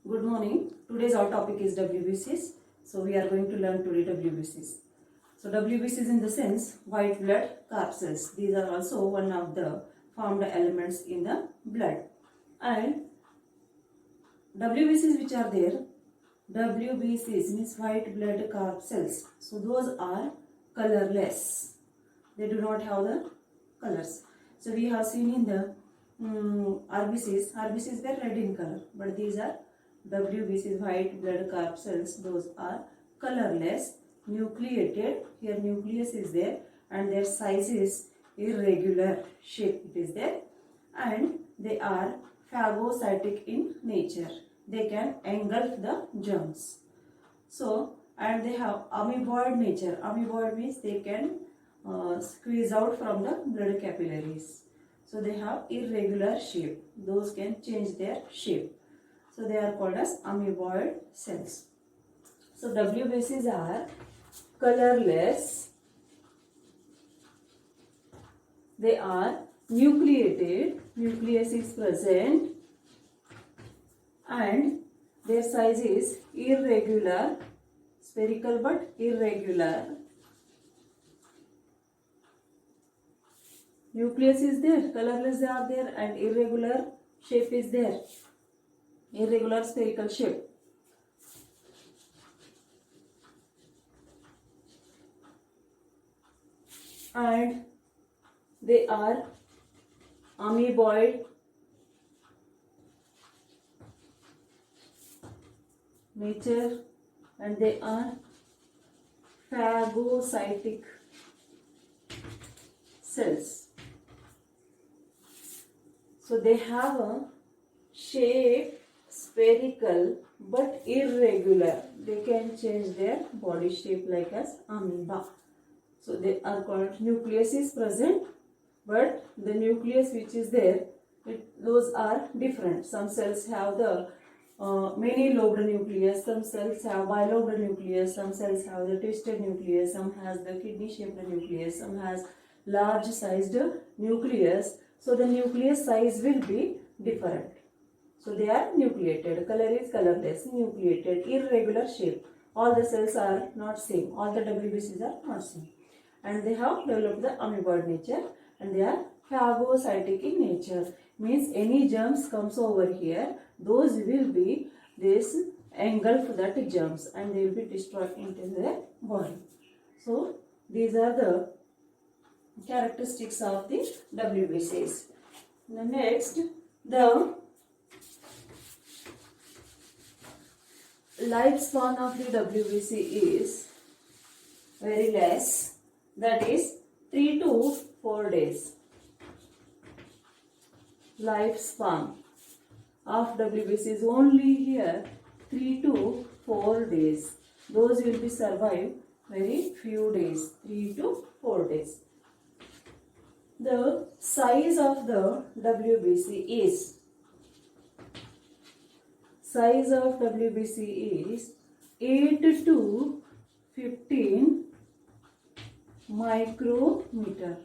Good morning. Today's our topic is WBCs. So we are going to learn today WBCs. So WBCs in the sense white blood corpuscles. These are also one of the formed elements in the blood. And WBCs which are there, WBCs means white blood corpuscles. So those are colorless. They do not have the colors. So we have seen in the RBCs were red in color, but these are WBCs, white blood corpuscles. Those are colorless, nucleated. Here nucleus is there, and their size is irregular shape. It is there, and they are phagocytic in nature. They can engulf the germs. So, and they have amoeboid nature. Amoeboid means they can squeeze out from the blood capillaries. So they have irregular shape. Those can change their shape. So they are called as amoeboid cells. So WBCs are colorless. They are nucleated. Nucleus is present. And their size is irregular. Spherical but irregular. Nucleus is there, colorless they are there, and irregular shape is there. Irregular spherical shape. And they are amoeboid nature, and they are phagocytic cells. So they have a shape spherical but irregular. They can change their body shape like as amoeba. So they are called, nucleus is present, but the nucleus which is there, those are different. Some cells have the many lobed nucleus, some cells have bilobed nucleus, some cells have the twisted nucleus, some has the kidney shaped nucleus, some has large sized nucleus. So the nucleus size will be different. So they are nucleated. Color is colorless, nucleated, irregular shape. All the cells are not same. All the WBCs are not same. And they have developed the amoeboid nature, and they are phagocytic in nature. Means any germs comes over here, those will be this engulf that germs, and they will be destroyed into their body. So these are the characteristics of the WBCs. The next, the lifespan of the WBC is very less, that is 3 to 4 days. Lifespan of WBC is only here 3 to 4 days. Those will be survive very few days, 3 to 4 days. The size of the WBC is, size of WBC is 8 to 15 micrometer.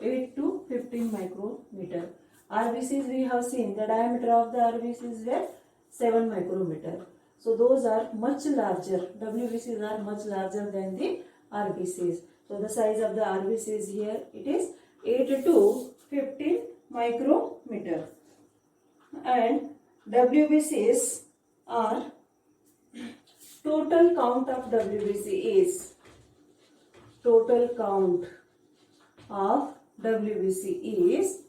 8 to 15 micrometer. RBCs we have seen, the diameter of the RBCs were 7 micrometer. So those are much larger. WBCs are much larger than the RBCs. So the size of the RBCs here, it is 8 to 15 micrometer. And WBCs are, total count of WBC is, total count of WBC is,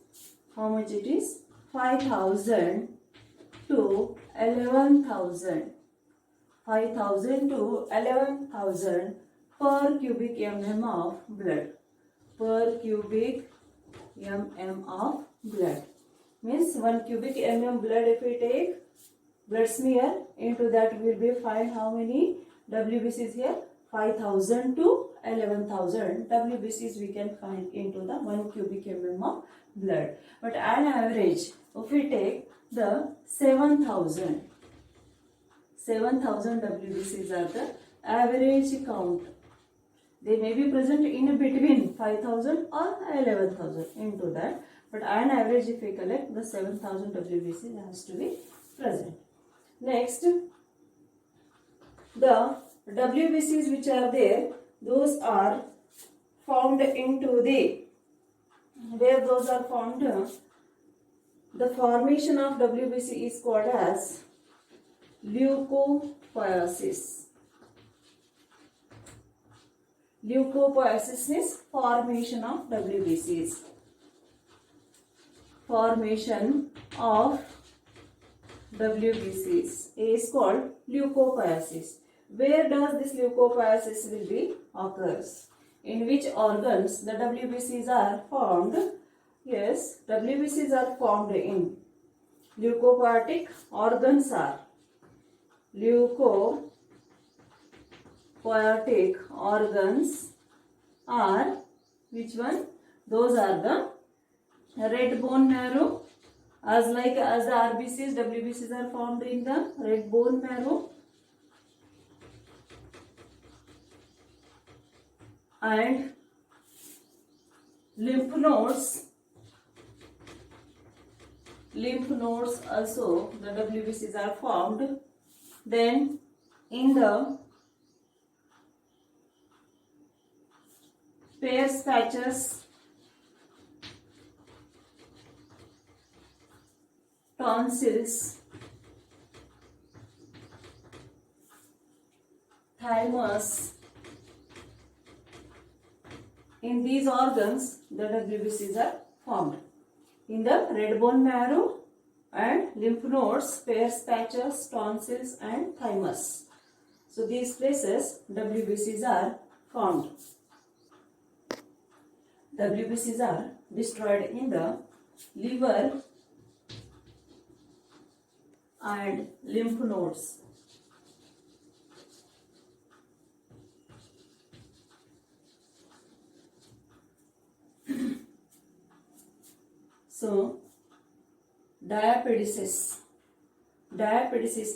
how much it is? 5,000 to 11,000. 5,000 to 11,000 per cubic mm of blood. Per cubic mm of blood. Means 1 cubic mm blood, if we take blood smear, into that will be find how many WBCs here? 5,000 to 11,000 WBCs we can find into the 1 cubic mm of blood. But on average, if we take the 7,000 WBCs are the average count. They may be present in between 5,000 or 11,000 into that. But on average, if we collect, the 7,000 WBC has to be present. Next, the WBCs which are there, those are found into the, where those are found, the formation of WBC is called as leukopoiesis. Leukopoiesis means formation of WBCs. Formation of WBCs is called leukopoiesis. Where does this leukopoiesis will be occurs? In which organs the WBCs are formed? Yes, WBCs are formed in leukopoietic organs are leukopoietic organs are which one? Those are the red bone marrow, as like as the RBCs, WBCs are formed in the red bone marrow, and lymph nodes also the WBCs are formed. Then in the Peyer's patches, tonsils, thymus, in these organs the WBCs are formed. In the red bone marrow and lymph nodes, Peyer's patches, tonsils and thymus. So these places WBCs are formed. WBCs are destroyed in the liver and lymph nodes. So, diapedesis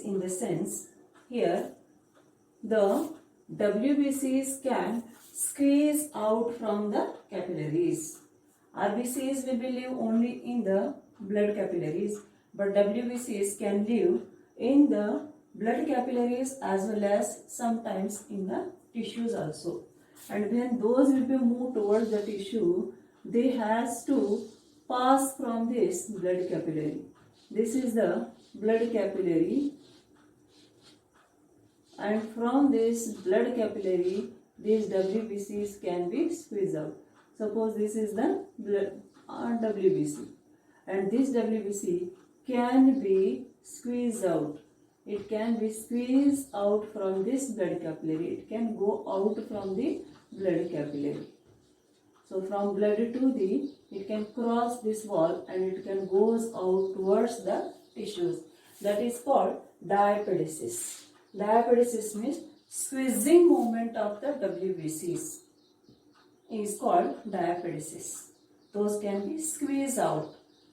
in the sense, here the WBCs can squeeze out from the capillaries. RBCs will be live only in the blood capillaries, but WBCs can live in the blood capillaries as well as sometimes in the tissues also. And when those will be moved towards the tissue, they has to pass from this blood capillary. This is the blood capillary, and from this blood capillary these WBCs can be squeezed out. Suppose this is the blood WBC, and this WBC can be squeezed out. It can be squeezed out from this blood capillary. It can go out from the blood capillary. So from blood to the, it can cross this wall and it can goes out towards the tissues. That is called diapedesis. Diapedesis means squeezing movement of the WBCs is called diapedesis. Those can be squeezed out.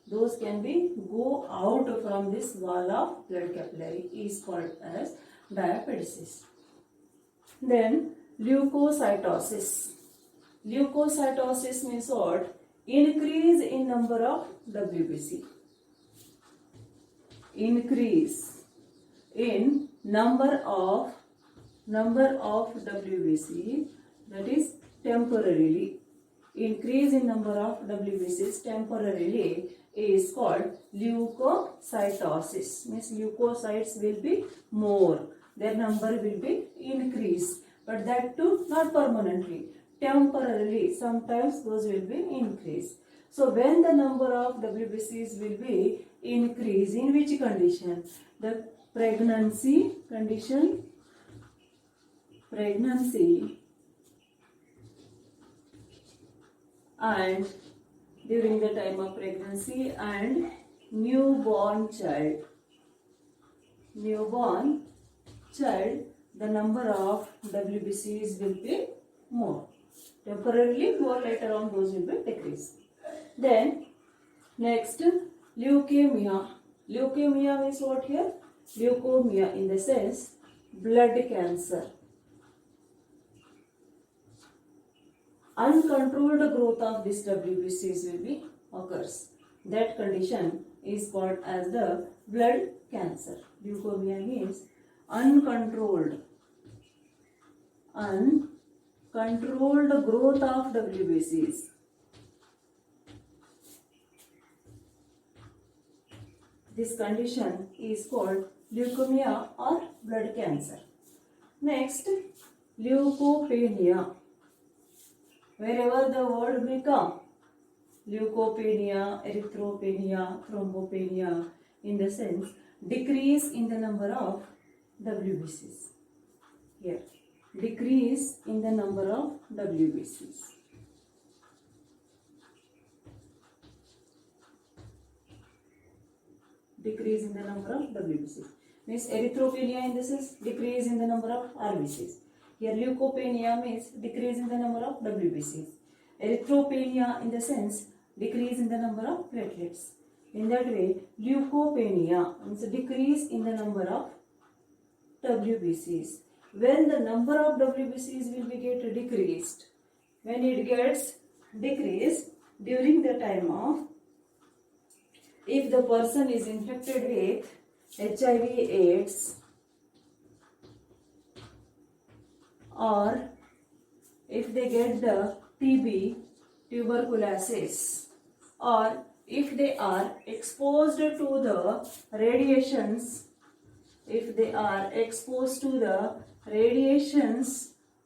Those can be go out from this wall of blood capillary is called as diapedesis. Then leukocytosis. Leukocytosis means what? Increase in number of WBC. Increase in number of WBC, that is temporarily. Increase in number of WBCs temporarily is called leukocytosis. Means leukocytes will be more. Their number will be increased. But that too not permanently. Temporarily, sometimes those will be increased. So when the number of WBCs will be increased, in which condition? The pregnancy condition, pregnancy and during the time of pregnancy and newborn child. Newborn child, the number of WBCs will be more. Temporarily more, later on those will be decreased. Then next, leukemia. Leukemia means what here? Leukemia in the sense blood cancer. Uncontrolled growth of this WBCs will be occurs. That condition is called as the blood cancer. Leukemia means uncontrolled growth of WBCs. This condition is called leukemia or blood cancer. Next, leukopenia. Wherever the word will come, leukopenia, erythropenia, thrombopenia, in the sense decrease in the number of WBCs. Here, decrease in the number of WBCs. Decrease in the number of WBCs. Means erythropenia in this is decrease in the number of RBCs. Here leukopenia means decrease in the number of WBCs. Erythropenia in the sense decrease in the number of platelets. In that way, leukopenia means decrease in the number of WBCs. When the number of WBCs will be get decreased, when it gets decreased during the time of, if the person is infected with HIV/AIDS, or if they get the TB, tuberculosis, or if they are exposed to the radiations,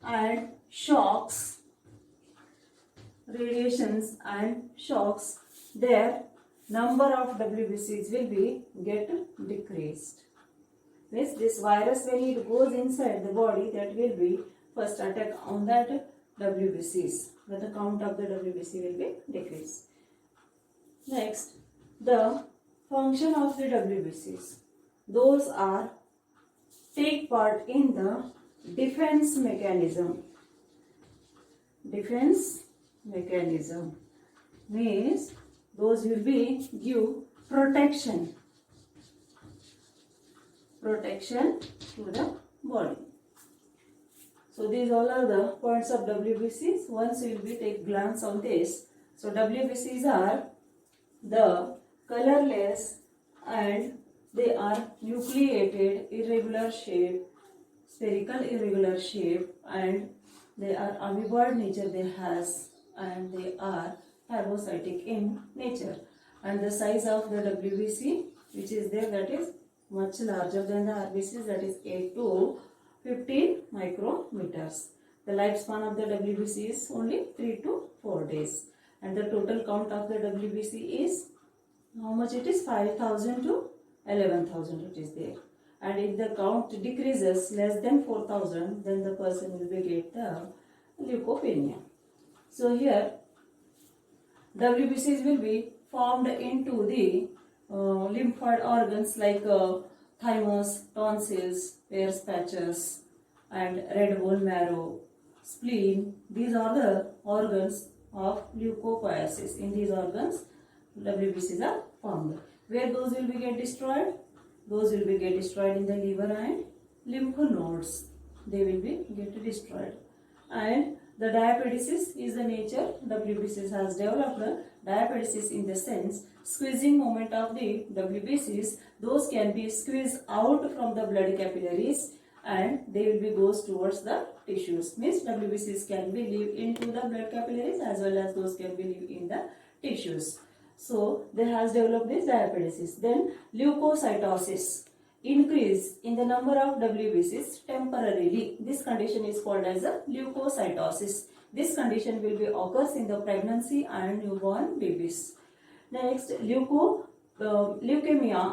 and shocks, their number of WBCs will be get decreased. Means this virus, when it goes inside the body, that will be first attack on that WBCs. Then the count of the WBC will be decreased. Next, the function of the WBCs. Those are take part in the defense mechanism. Defense mechanism means those will be give protection to the body. So these all are the points of WBCs. Once we will be take glance on this. So WBCs are the colorless and they are nucleated, irregular shape, spherical irregular shape, and they are amoeboid nature they has, and they are phagocytic in nature. And the size of the WBC which is there, that is much larger than the RBCs, that is 8 to 15 micrometers. The lifespan of the WBC is only 3 to 4 days. And the total count of the WBC is, how much it is? 5,000 to 11,000 it is there. And if the count decreases less than 4,000, then the person will be get the leukopenia. So here WBCs will be formed into the lymphoid organs like thymus, tonsils, Peyer's patches, and red bone marrow, spleen. These are the organs of leukopoiesis. In these organs, WBCs are formed. Where those will be get destroyed? Those will be get destroyed in the liver and lymph nodes. They will be get destroyed. And the diapedesis is the nature WBCs has developed. Diapedesis in the sense squeezing moment of the WBCs. Those can be squeezed out from the blood capillaries and they will be goes towards the tissues. Means WBCs can be live into the blood capillaries as well as those can be live in the tissues. So they has developed this diapedesis. Then leukocytosis, increase in the number of WBCs temporarily. This condition is called as a leukocytosis. This condition will be occurs in the pregnancy and newborn babies. Next, leukemia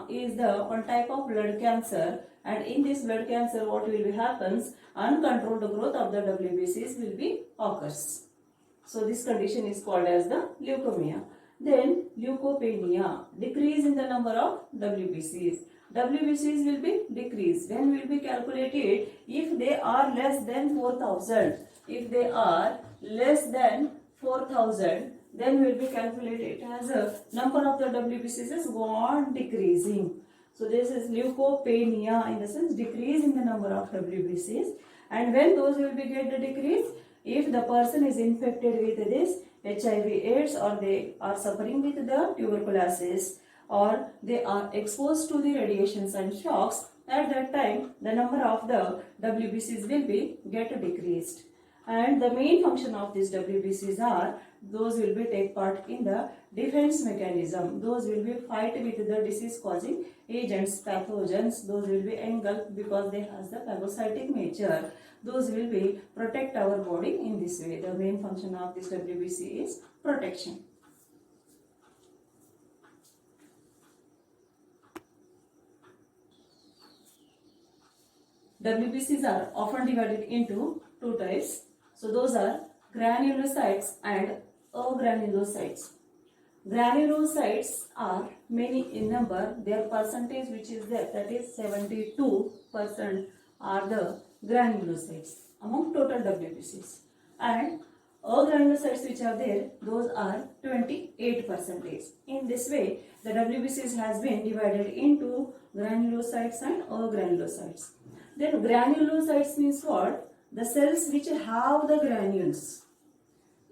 is the one type of blood cancer, and in this blood cancer what will be happens? Uncontrolled growth of the WBCs will be occurs. So this condition is called as the leukemia. Then leukopenia, decrease in the number of WBCs. WBCs will be decreased. When will be calculated? If they are less than 4,000. If they are less than 4,000, then will be calculated as a number of the WBCs is gone decreasing. So this is leukopenia, in the sense decrease in the number of WBCs. And when those will be get the decrease, if the person is infected with this HIV/AIDS, or they are suffering with the tuberculosis, or they are exposed to the radiations and shocks, at that time the number of the WBCs will be get decreased. And the main function of these WBCs are, those will be take part in the defense mechanism. Those will be fight with the disease causing agents, pathogens. Those will be engulfed because they has the phagocytic nature. Those will be protect our body in this way. The main function of this WBC is protection. WBCs are often divided into two types. So those are granulocytes and agranulocytes. Granulocytes are many in number. Their percentage which is there, that is 72% are the granulocytes among total WBCs. And agranulocytes which are there, those are 28%. In this way, the WBCs has been divided into granulocytes and agranulocytes. Then granulocytes means what? The cells which have the granules.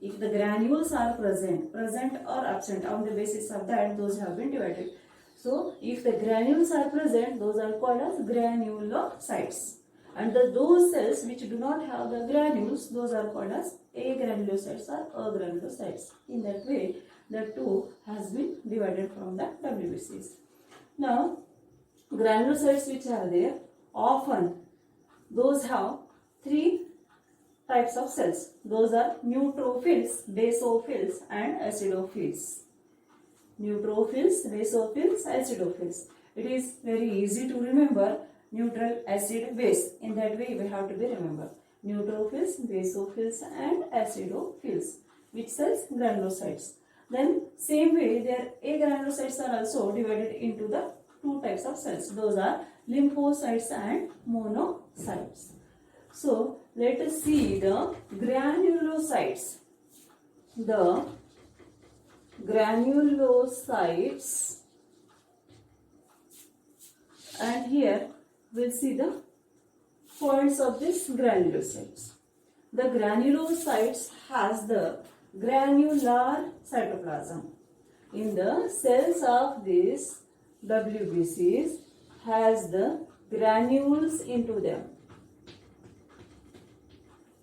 If the granules are present or absent, on the basis of that, those have been divided. So, if the granules are present, those are called as granulocytes. And those cells which do not have the granules, those are called as agranulocytes or agranulocytes. In that way, the two has been divided from the WBCs. Now, granulocytes which are there, often those have three types of cells. Those are neutrophils, basophils and acidophils. Neutrophils, basophils, acidophils. It is very easy to remember neutral, acid, base. In that way we have to be remember. Neutrophils, basophils and acidophils. Which cells? Granulocytes. Then same way their agranulocytes are also divided into the two types of cells. Those are lymphocytes and monocytes. So let us see the granulocytes. The granulocytes, and here we'll see the points of this granulocytes. The granulocytes has the granular cytoplasm. In the cells of these WBCs has the granules into them.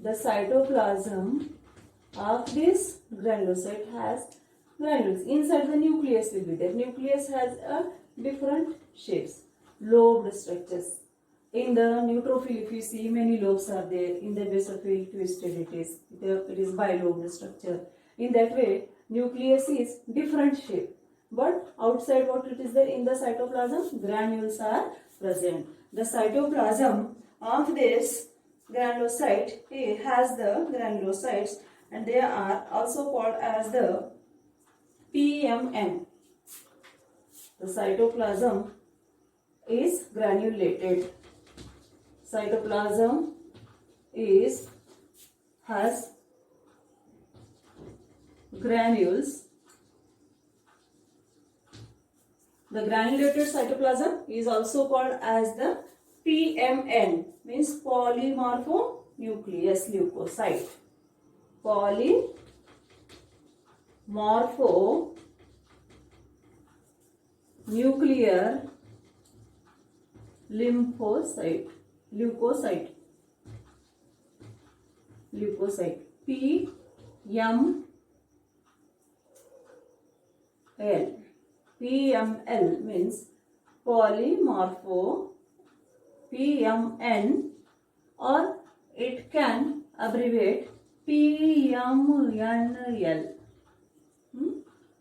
The cytoplasm of this granulocyte has granules. Inside the nucleus will be there. Nucleus has a different shapes, lobed structures. In the neutrophil, if you see, many lobes are there. In the basophil, twisted it is bilobed structure. In that way, nucleus is different shape. But outside what it is there in the cytoplasm, granules are present. The cytoplasm of this granulocyte has the granulocytes, and they are also called as the PMN. The cytoplasm is granulated. Cytoplasm has granules. The granulated cytoplasm is also called as the PMN, means polymorphonucleus leukocyte. Polymorphonuclear leukocyte. PML means PMN, or it can abbreviate PMNL.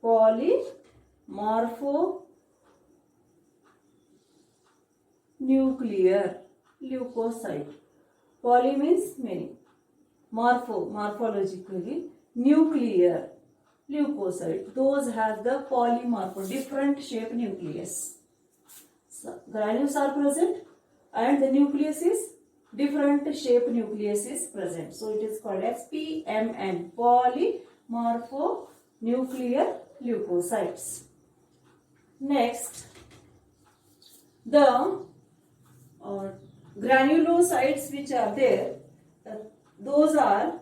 Polymorphonuclear leukocyte. Poly means many. Morphologically, nuclear leukocyte. Those have the polymorpho, different shape nucleus. So, granules are present and the nucleus is different shape nucleus is present. So it is called as PMN, polymorphonuclear leukocytes. Next, the granulocytes which are there, those have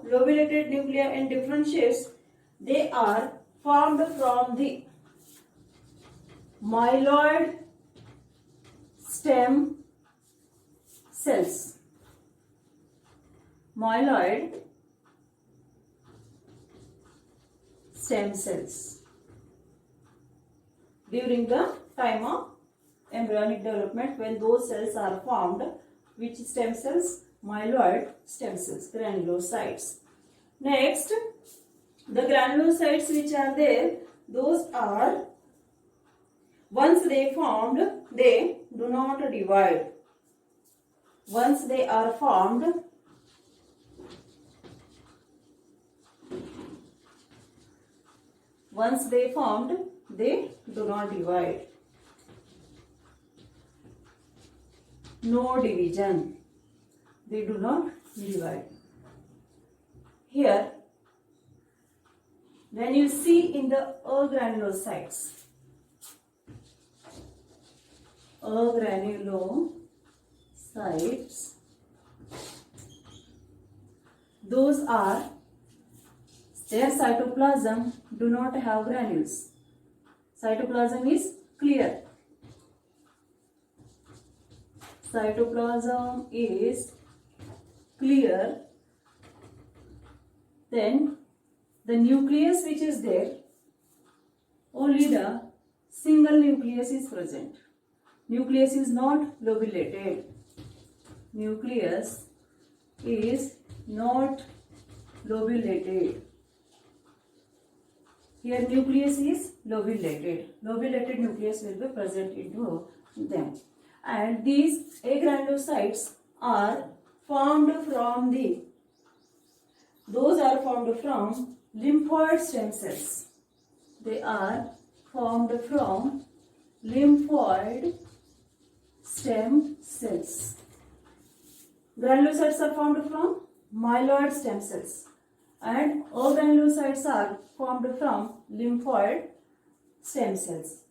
lobulated nuclei in different shapes. They are formed from the myeloid stem cells. Myeloid stem cells. During the time of embryonic development, when those cells are formed, which stem cells? Myeloid stem cells, granulocytes. Next, the granulocytes which are there, those are, once they formed, they do not divide. Once they are formed, they do not divide. No division. They do not divide. Here, when you see in the agranulocytes, those are, their cytoplasm do not have granules. Cytoplasm is clear. Cytoplasm is clear. Then the nucleus which is there, only the single nucleus is present. Nucleus is not lobulated. Nucleus is not lobulated. Here nucleus is lobulated. Lobulated nucleus will be present into them. And these agranulocytes are formed from lymphoid stem cells. They are formed from lymphoid stem cells. Granulocytes are formed from myeloid stem cells, and agranulocytes are formed from lymphoid stem cells.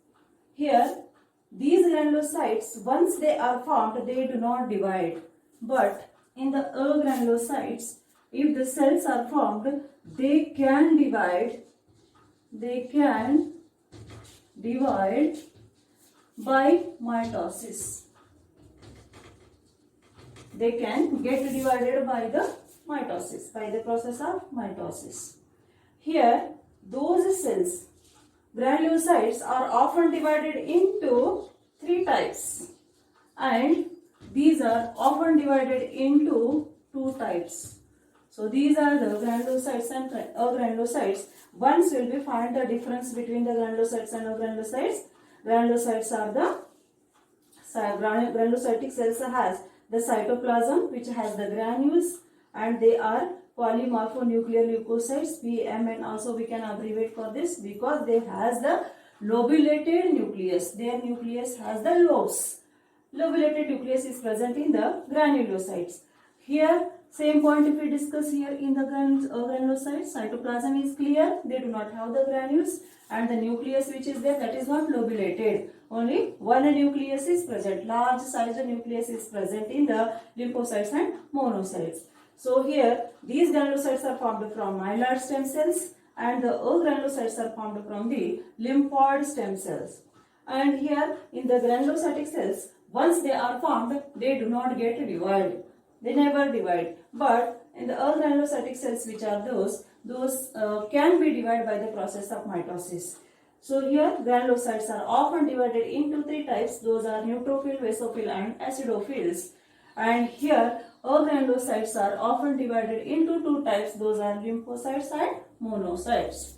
Here, these granulocytes, once they are formed, they do not divide. But in the agranulocytes, if the cells are formed, they can divide. They can divide by mitosis. They can get divided by the mitosis, by the process of mitosis. Here, those cells, granulocytes, are often divided into 3 types, and these are often divided into 2 types. So these are the granulocytes and agranulocytes. Once we will be find the difference between the granulocytes and agranulocytes. Granulocytes are the granulocytic cells has the cytoplasm which has the granules, and they are polymorphonuclear leukocytes, PMN also we can abbreviate for this, because they has the lobulated nucleus. Their nucleus has the lobes. Lobulated nucleus is present in the granulocytes. Here, same point if we discuss here in the granulocytes, cytoplasm is clear, they do not have the granules, and the nucleus which is there, that is not lobulated. Only one nucleus is present, large sized nucleus is present in the lymphocytes and monocytes. So here, these granulocytes are formed from myeloid stem cells, and the agranulocytes are formed from the lymphoid stem cells. And here, in the granulocytic cells, once they are formed, they do not get divided. They never divide. But in the agranulocytic cells, which are those can be divided by the process of mitosis. So here, granulocytes are often divided into 3 types. Those are neutrophil, basophil, and acidophils. And here, agranulocytes are often divided into 2 types. Those are lymphocytes and monocytes.